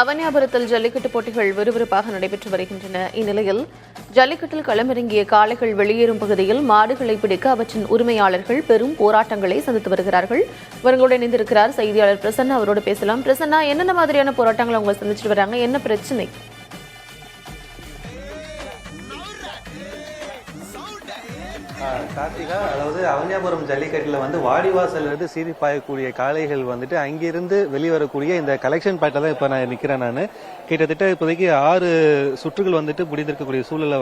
அவனியாபுரத்தில் ஜல்லிக்கட்டு போட்டிகள் விறுவிறுப்பாக நடைபெற்று வருகின்றன. இந்நிலையில் ஜல்லிக்கட்டில் களமிறங்கிய காளைகள் வெளியேறும் பகுதியில் மாடுகளை பிடிக்க அவற்றின் உரிமையாளர்கள் பெரும் போராட்டங்களை சந்தித்து வருகிறார்கள். இவர்களுடன் இணைந்திருக்கிறார் செய்தியாளர் பிரசன்னா. அவரோடு பேசலாம். பிரசன்னா, என்னென்ன மாதிரியான போராட்டங்களை அவங்க சந்திச்சுட்டு வராங்க? என்ன பிரச்சனை? கார்த்திகா, அதாவது அவனியாபுரம் ஜல்லிக்கட்டில் வாடிவாசலிருந்து சீறி பாயக்கூடிய காளைகள் அங்கிருந்து வெளிவரக்கூடிய இந்த கலெக்ஷன் பாயிண்ட்ல தான் இப்ப நான் நிக்கிறேன். நான் கிட்டத்தட்ட இப்போதைக்கு 6 சுற்றுகள் முடிந்திருக்கக்கூடிய சூழல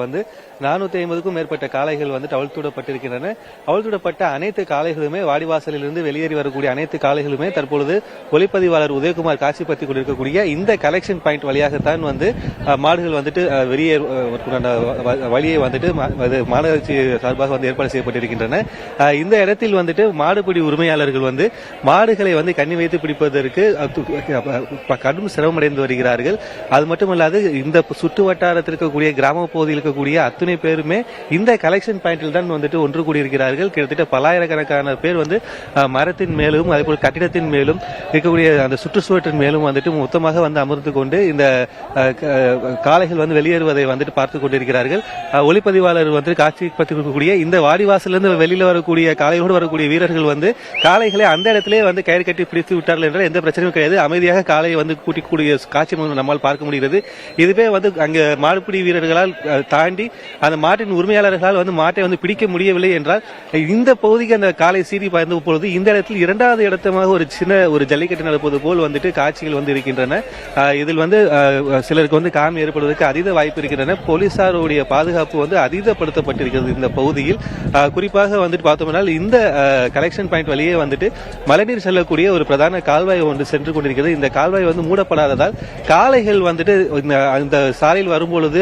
450க்கும் மேற்பட்ட காளைகள் அவிழ்த்துவிடப்பட்டிருக்கின்றன. அவிழ்த்துவிடப்பட்ட அனைத்து காளைகளுமே வாடிவாசலில் இருந்து வெளியேறி வரக்கூடிய அனைத்து காளைகளுமே தற்பொழுது ஒளிப்பதிவாளர் உதயகுமார் காட்சிப்படுத்திக் கொண்டிருக்கக்கூடிய இந்த கலெக்ஷன் பாயிண்ட் வழியாகத்தான் மாடுகள் வெளியேறுவதற்கான வழியை மாநகராட்சி சார்பாக ஏற்பாடு செய்யப்பட்டிருக்கின்றன. இந்த இடத்தில் மாடுபிடி உரிமையாளர்கள் மாடுகளை கண்ணி வைத்து பிடிப்பதற்கு கடும் சிரமமடைந்து வருகிறார்கள். அது மட்டுமல்லாது இந்த சுற்று வட்டாரத்தில் இருக்கக்கூடிய கிராம பகுதியில் இருக்கக்கூடிய அத்தனை பேருமே இந்த கலெக்ஷன் பாயிண்டில் தான் ஒன்று கூடியிருக்கிறார்கள். கிட்டத்தட்ட பல்லாயிரக்கணக்கான பேர் மரத்தின் மேலும் அதேபோல் கட்டிடத்தின் மேலும் இருக்கக்கூடிய அந்த சுற்றுச்சுவற்றின் மேலும் மொத்தமாக அமர்ந்து கொண்டு இந்த காளைகள் வெளியேறுவதை பார்த்துக் கொண்டிருக்கிறார்கள். ஒளிப்பதிவாளர் காட்சிப்படுத்தக்கூடிய இந்த வாடிவாசலிருந்து வெளியில வரக்கூடிய காளைகளோடு வரக்கூடிய வீரர்கள் காளைகளை அந்த இடத்திலே கயிறு கட்டி பிடித்து விட்டார்கள் என்ற எந்த பிரச்சனையும் கிடையாது. அமைதியாக காளையை கூட்டிக்கூடிய காட்சி நம்மால் பார்க்க முடிகிறது. இதுவே அங்க மாடுபிடி வீரர்களால் தாண்டி அந்த மாட்டின் உரிமையாளர்களால் மாட்டை பிடிக்க முடியவில்லை என்றால் இந்த பகுதிக்கு அந்த காளை சீறி பாய்ந்த பொழுது இந்த இடத்தில் 2வது இடத்தமாக ஒரு சின்ன ஒரு ஜல்லிக்கட்டு நடப்பது போல் காட்சிகள் இருக்கின்றன. இதில் சிலருக்கு காயம் ஏற்படுவதற்கு அதீத வாய்ப்பு இருக்கின்றன. போலீசாருடைய பாதுகாப்பு அதீதப்படுத்தப்பட்டிருக்கிறது இந்த பகுதியில். குறிப்பாக பார்த்தோம்னா இந்த கலெக்ஷன் பாயிண்ட் வழியே மழைநீர் செல்லக்கூடிய ஒரு பிரதான கால்வாய் சென்று கொண்டிருக்கிறது. இந்த கால்வாய் மூடப்படாததால் காளைகள் அந்த சாலையில் வரும்பொழுது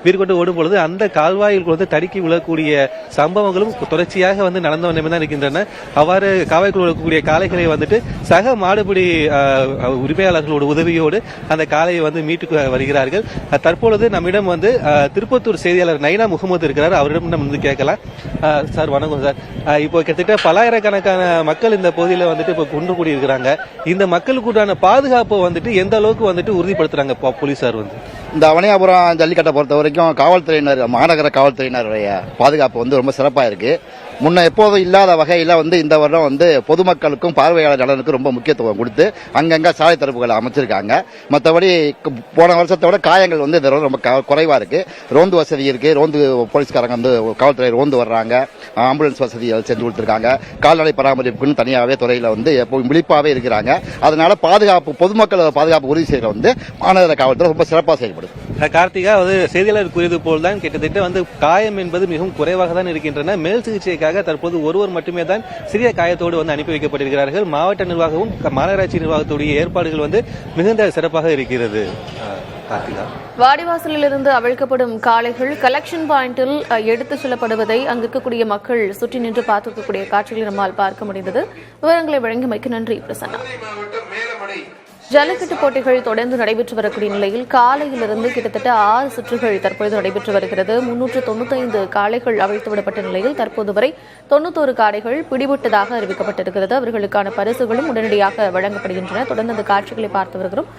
வீர்கொண்டு ஓடும் பொழுது அந்த கால்வாயில் தடுக்கி விழக்கூடிய சம்பவங்களும் தொடர்ச்சியாக நடந்த வண்ணமே தான் இருக்கின்றன. அவ்வாறு கால்வாய்க்குள் வரக்கூடிய காளைகளை சக மாடுபிடி உரிமையாளர்களோட உதவியோடு அந்த காளையை மீட்டு வருகிறார்கள். தற்பொழுது நம்மிடம் திருப்பத்தூர் செய்தியாளர் நைனா முகமது இருக்கிறார். அவரிடம் நம்ம கேட்கலாம். சார் வணக்கம் சார். இப்போ கிட்டத்தட்ட பல்லாயிரக்கணக்கான மக்கள் இந்த பகுதியில் இப்போ கொண்டு கூடியிருக்கிறாங்க. இந்த மக்களுக்குண்டான பாதுகாப்பு எந்த அளவுக்கு உறுதிப்படுத்துறாங்க போலீசார்? இந்த அவனியாபுரம் ஜல்லிக்கட்டை பொறுத்த வரைக்கும் காவல்துறையினர், மாநகர காவல்துறையினருடைய பாதுகாப்பு ரொம்ப சிறப்பா இருக்கு. முன்ன எப்போதும் இல்லாத வகையில இந்த வருடம் பொதுமக்களுக்கும் பார்வையாளர் நலனுக்கும் ரொம்ப முக்கியத்துவம் கொடுத்து அங்கங்க சாலை தடுப்புகளை அமைச்சிருக்காங்க. மற்றபடி போன வருஷத்தை விட காயங்கள் இந்த ரொம்ப குறைவா இருக்கு. ரோந்து வசதி இருக்கு. ரோந்து போலீஸ்காரங்க காவல்துறை ரோந்து வர்றாங்க. ஆம்புலன்ஸ் வசதிகள் செஞ்சு கொடுத்திருக்காங்க. கால்நடை பராமரிப்புக்குன்னு தனியாகவே துறையில எப்பவும் விழிப்பாவே இருக்கிறாங்க. அதனால பாதுகாப்பு, பொதுமக்களோட பாதுகாப்பு உறுதி செய்யற மாநகர காவல்துறை ரொம்ப சிறப்பாக செயல்படுது. கார்த்திகா, செய்தியாளர் கூறியது போல்தான் கிட்டத்தட்ட காயம் என்பது மிகவும் குறைவாக தான் இருக்கின்றன. மேல் சிகிச்சைக்காக தற்போது ஒருவர் மட்டுமே தான் சிறிய காயத்தோடு அனுப்பி வைக்கப்பட்டிருக்கிறார்கள். மாவட்ட நிர்வாகமும் மாநகராட்சி நிர்வாகத்துடைய ஏற்பாடுகள் மிகுந்த சிறப்பாக இருக்கிறது. வாடிவாசலில் இருந்து அவிழ்க்கப்படும் காளைகள் கலெக்ஷன் பாயிண்டில் எடுத்துச் செல்லப்படுவதை அங்கு இருக்கக்கூடிய மக்கள் சுற்றி நின்று பார்த்திருக்கக்கூடிய காட்சிகளை நம்மால் பார்க்க முடிந்தது. விவரங்களை வழங்கியமைக்கு நன்றி பிரசன்னா. ஜல்லிக்கட்டு போட்டிகள் தொடர்ந்து நடைபெற்று வரக்கூடிய நிலையில் காலையிலிருந்து கிட்டத்தட்ட 6 சுற்றுகள் தற்பொழுது நடைபெற்று வருகிறது. 395 காளைகள் அவிழ்த்துவிடப்பட்ட நிலையில் தற்போது வரை 91 காளைகள் பிடிபட்டதாக அறிவிக்கப்பட்டிருக்கிறது. அவர்களுக்கான பரிசுகளும் உடனடியாக வழங்கப்படுகின்றன. தொடர்ந்து அந்த காட்சிகளை பார்த்து வருகிறோம்.